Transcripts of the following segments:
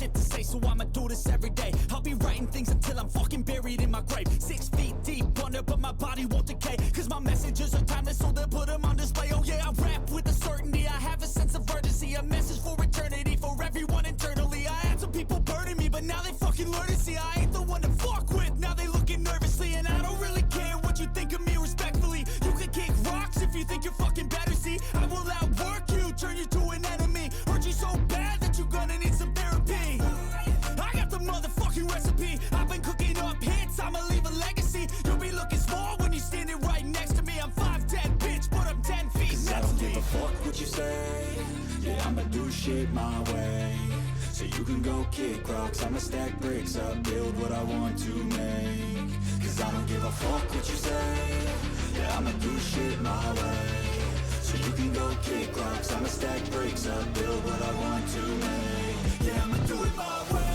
shit to say, so I'ma do this every day. I'll be writing things until I'm fucking buried in my grave. 6 feet deep under, but my body won't decay, cause my messages are timeless, so they'll put them on display. Oh yeah, I rap with a certainty, I have a sense of urgency, a message for eternity, for everyone internally. I had some people burning me, but now they fucking learn to see I ain't the one to fuck with. Now they looking nervously, and I don't really care what you think of me, respectfully. You can kick rocks if you think you're fucking better, see I will outwork you, turn you to an enemy. Hurt you so bad that you're gonna need some therapy. I got the motherfucking recipe, I've been cooking up hits, I'ma leave a legacy. You'll be looking small when you're standing right next to me. I'm 5'10", bitch, but I'm 10 feet next to me. I don't give a fuck what you say, yeah, I'ma do shit my way. So you can go kick rocks, I'ma stack bricks up, build what I want to make. Cause I don't give a fuck what you say, yeah, I'ma do shit my way. So you can go kick rocks, I'ma stack bricks up, build what I want to make. Yeah, I'ma do it my way.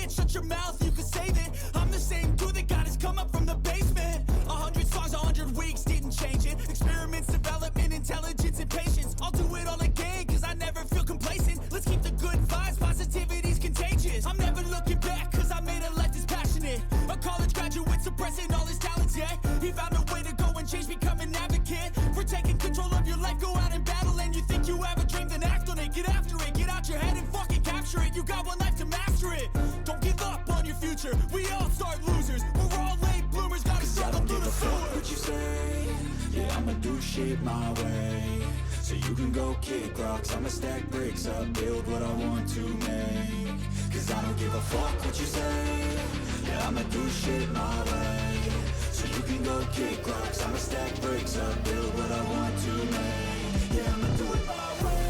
Shut your mouth, you can save it. I'm the same dude that got his come up from the basement. 100 songs, 100 weeks, didn't change it. Experiments, development, intelligence, and patience. I'll do it all again, cause I never feel complacent. Let's keep the good vibes, positivity's contagious. I'm never looking back, cause I made a life that's passionate. A college graduate suppressing all his talents, yeah. He found a way to go and change, become an advocate for taking control of your life, go out and battle. And you think you have a dream, then act on it. Get after it, get out your head and fucking capture it. You got one life to master it. Don't give up on your future, we all start losers. We're all late bloomers, gotta struggle through the sewer. What you say, yeah, I'ma do shit my way. So you can go kick rocks, I'ma stack bricks up, build what I want to make. Cause I don't give a fuck what you say, yeah, I'ma do shit my way. So you can go kick rocks, I'ma stack bricks up, build what I want to make. Yeah, I'ma do it my way.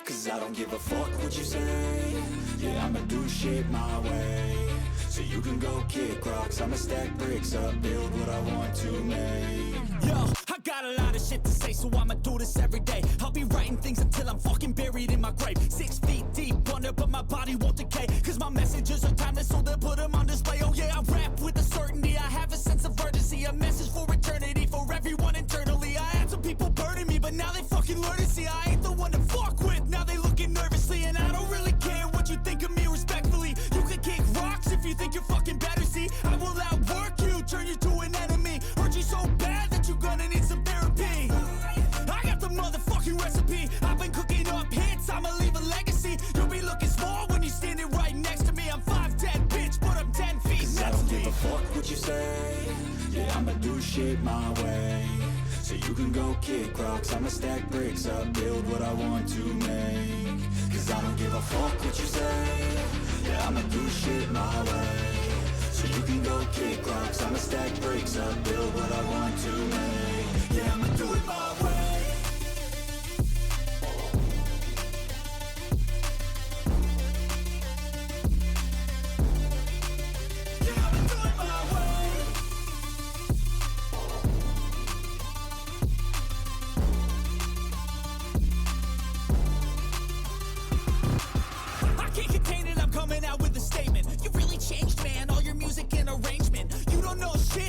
Cause I don't give a fuck what you say, yeah, I'ma do shit my way. So you can go kick rocks, I'ma stack bricks up, build what I want to make. Yo, I got a lot of shit to say, so I'ma do this every day. I'll be writing things until I'm fucking buried in my grave. 6 feet deep under, but my body won't decay, cause my messages are timeless, so they'll put them on display. Oh yeah, I rap with a certainty, I have a sense of urgency, a message for eternity, for everyone internally. I had some people burning me, but now they fucking learn to see I ain't the one to fuck with. Now they looking nervously, and I don't really care what you think of me, respectfully. You can kick rocks if you think you're fucking better, see I will outwork you, turn you to an enemy. Hurt you so bad that you're gonna need some therapy. I got the motherfucking recipe, I've been cooking up hits, I'ma leave a legacy. You'll be looking small when you're standing right next to me. I'm 5'10", bitch, but I'm 10 feet next to me. I don't give a fuck what you say, yeah, I'ma do shit my way. So you can go kick rocks, I'ma stack bricks up, build what I want to make. Cause I don't give a fuck what you say, yeah, I'ma do shit my way. So you can go kick rocks, I'ma stack bricks up, build what I want to make. Yeah, I'ma do it my way.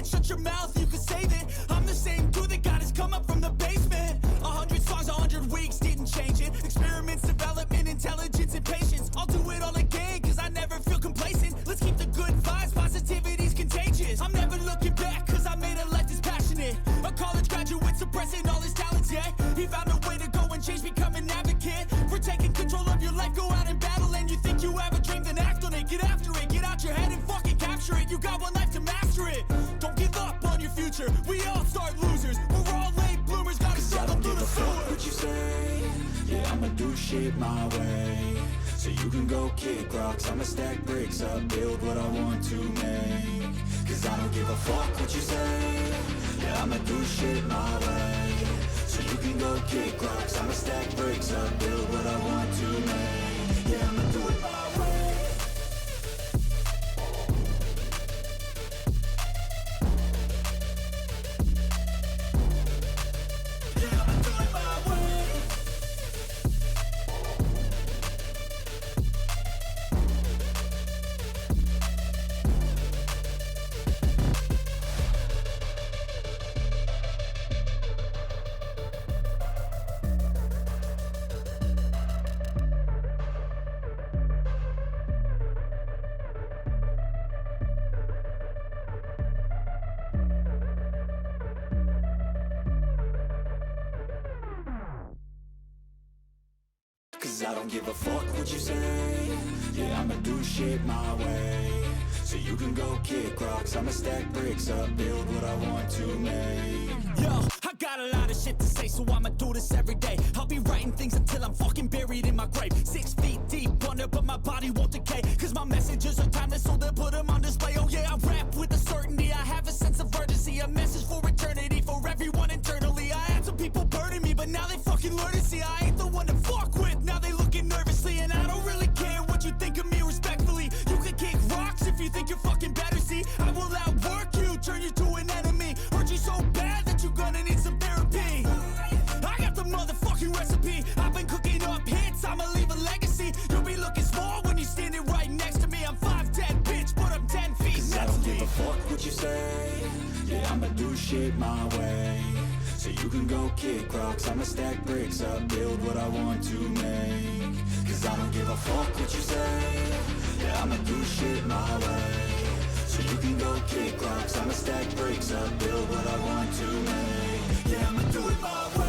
Shut your mouth, you can save it. I'm the same dude that got his come up You got one life to master it. Don't give up on your future. We all start losers. We're all late bloomers. Gotta struggle through the sewer. What you say? Yeah, I'ma do shit my way. So you can go kick rocks. I'ma stack bricks up, build what I want to make. Cause I don't give a fuck what you say. Yeah, I'ma do shit my way. So you can go kick rocks. I'ma stack bricks up, build what I want to make. Yeah, I'ma do it my way. Yeah, I'ma do it my way. Cause I don't give a fuck what you say. Yeah, I'ma do shit my way. So you can go kick rocks. I'ma stack bricks up, build what I want to make. Yo, I got a lot of shit to say, so I'ma do this every day. I'll be writing things until I'm fucking buried in my grave. 6 feet deep under, but my body won't decay. Cause my messages are timeless, so they'll put them on display. Oh yeah, I rap with a certainty. I have a sense of urgency, a message for eternity, for everyone internally. I had some people burning me, but now they fucking learn to see I ain't the one to fuck with. Now they looking nervously, and I don't really care what you think of me respectfully. You can kick rocks if you think you're fucking better, see. I will outwork you, turn you to an enemy. Hurt you so bad that you're gonna need some therapy. I got the motherfucking recipe. I've been cooking up hits, I'ma leave a legacy. You'll be looking small when you're standing right next to me. I'm 5'10", bitch, but I'm 10 feet. Cause I don't give a fuck what you say. Yeah, I'ma do shit my way. So you can go kick rocks. I'ma stack bricks up, build what I want to make. Cause I don't give a fuck what you say. Yeah, I'ma do shit my way. So you can go kick rocks. I'ma stack bricks up, build what I want to make. Yeah, I'ma do it my way.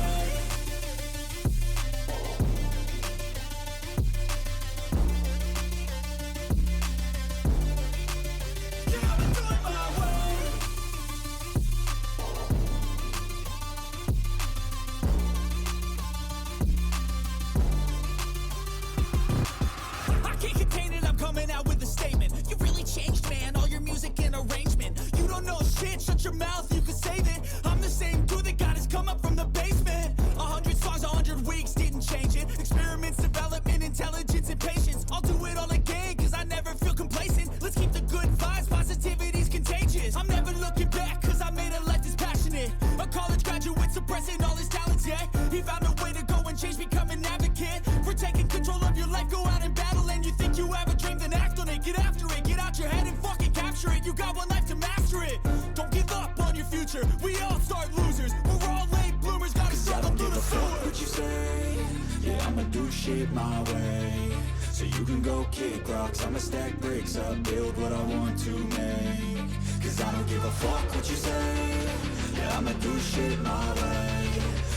Shut your mouth, you can save it. I'm the same dude that got his come up from the basement. 100 songs, 100 weeks, didn't change it. Experiments, development, intelligence, and patience. I'll do it all again, cause I never feel complacent. Let's keep the good vibes, positivity's contagious. I'm never looking back, cause I made a life that's passionate. A college graduate suppressing all his talents, yeah. He found a way to go and change, become an advocate. For taking control of your life, go out and battle. And you think you have a dream, then act on it. Get after it, get out your head and fucking capture it. You got one life to master it. Don't give up on your future. We all start losers. We're all late bloomers. Gotta struggle through the sewer. What you say? Yeah, I'ma do shit my way. So you can go kick rocks. I'ma stack bricks up, build what I want to make. Cause I don't give a fuck what you say. Yeah, I'ma do shit my way.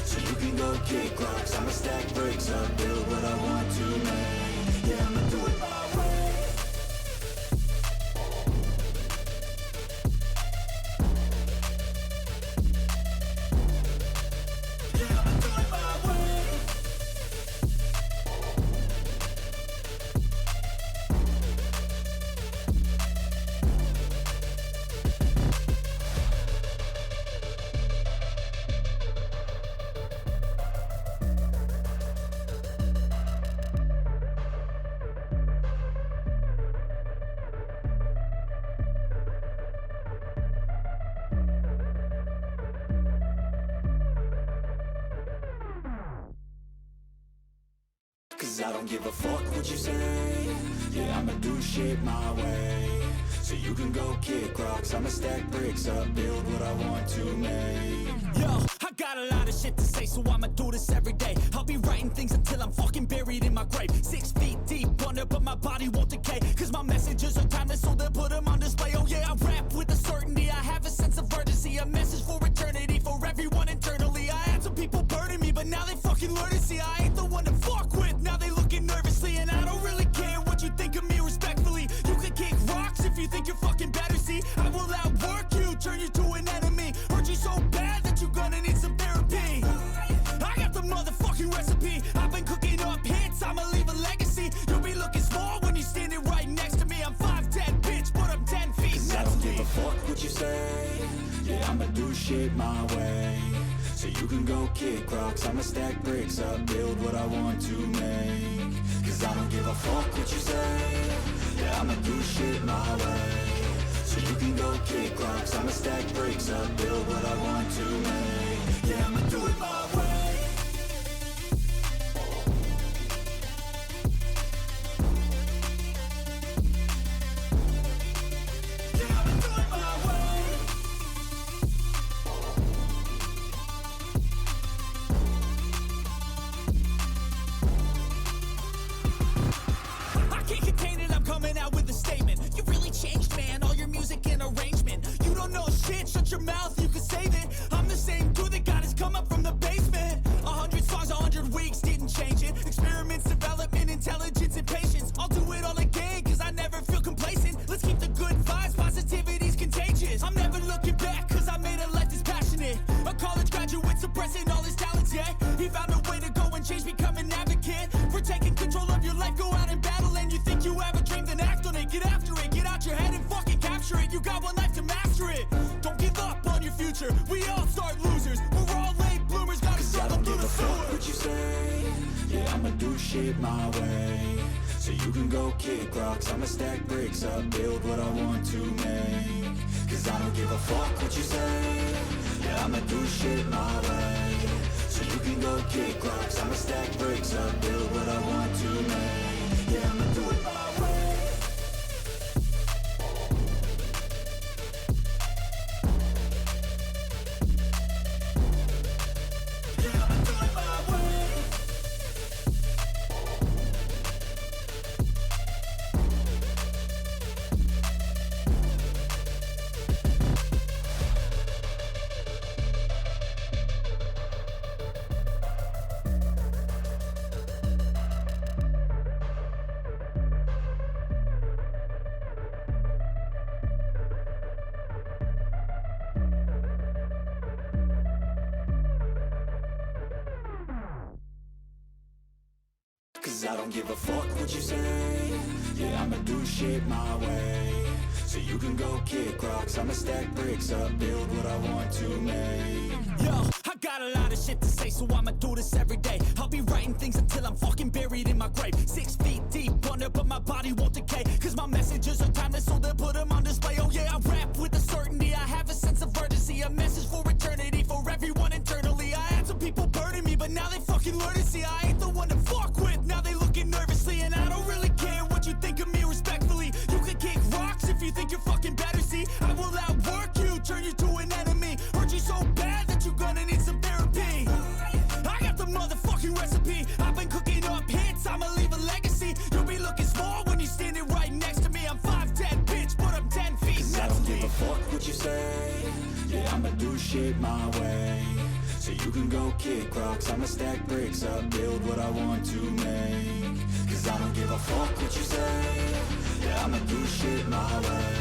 So you can go kick rocks. I'ma stack bricks up, build what I want to make. Yeah, I'ma do it my way. Cause I don't give a fuck what you say. Yeah, I'ma do shit my way. So you can go kick rocks. I'ma stack bricks up, build what I want to make. Yo, I got a lot of shit to say, so I'ma do this every day. I'll be writing things until I'm fucking buried in my grave. 6 feet deep under, but my body won't decay. Cause my messages are timeless, so they'll put them on display. Oh yeah, I rap with a certainty. I have a sense of urgency, a message for eternity, for everyone internally. I had some people burning me, but now they fucking learn to see I ain't the one to fuck with. Now they looking nervously, and I don't really care what you think of me respectfully. You can kick rocks if you think you're fucking better, see. shit my way, so you can go kick rocks. I'ma stack bricks up, build what I want to make. Cause I don't give a fuck what you say. Yeah, I'ma do shit my way, so you can go kick rocks. I'ma stack bricks up, build what I want to make. Yeah, I'ma do it my way. Your mouth, you can save it. I'm the same dude that got his come up from the basement. 100 songs, 100 weeks, didn't change it. Experiments, development, intelligence, and patience. I'll do it all again, cause I never feel complacent. Let's keep the good vibes, positivity's contagious. I'm never looking back, cause I made a life that's passionate. A college graduate suppressing all his talents, yeah. He found a way to go and change, become an advocate. For taking control of your life, go out and battle. And you think you have a dream, then act on it. Get after it, get out your head and fucking capture it. You got one life to master it. Don't give up on your future. We all start losers. We're all late bloomers. Gotta struggle through the sewer. What you say? Yeah, I'ma do shit my way, so you can go kick rocks. I'ma stack bricks up, build what I want to make. Cause I don't give a fuck what you say. Yeah, I'ma do shit my way, so you can go kick rocks. I'ma stack bricks up, build what I want to make. Yeah, I'ma do it my way. Cause I don't give a fuck what you say. Yeah, I'ma do shit my way, so you can go kick rocks. I'ma stack bricks up, build what I want to make. Yo, I got a lot of shit to say, so I'ma do this every day. I'll be writing things until I'm fucking buried in my grave. 6 feet deep under, but my body won't decay. Cause my messages are timeless, so they'll put them on display. Oh yeah, I rap with a certainty. I have a sense of urgency, a message for eternity, for everyone internally. I had some people burning me, but now they fucking learn to see I ain't the one to fuck with. Now they looking nervously, and I don't really care what you think of me respectfully. You can kick rocks if you think you're fucking better, see. I will outwork you, turn you to an enemy. Hurt you so bad that you're gonna need some therapy. I got the motherfucking recipe. I've been cooking up hits, I'ma leave a legacy. You'll be looking small when you're standing right next to me. I'm 5'10", bitch, but I'm 10 feet Cause next I don't to give me. a fuck what you say. Yeah, I'ma do shit my way, so you can go kick rocks. I'ma stack bricks up, build what I want to make. Cause I don't give a fuck what you say. Yeah, I'ma do shit my way,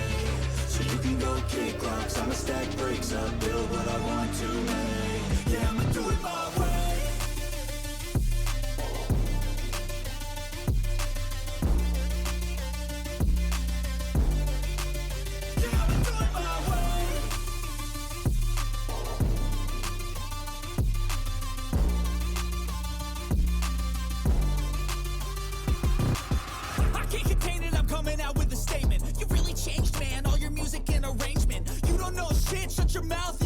so you can go kick rocks. I'ma stack bricks up, build what I want to make. Yeah, I'ma do it my way. Coming out with a statement. You really changed, man. All your music and arrangement. You don't know shit, shut your mouth,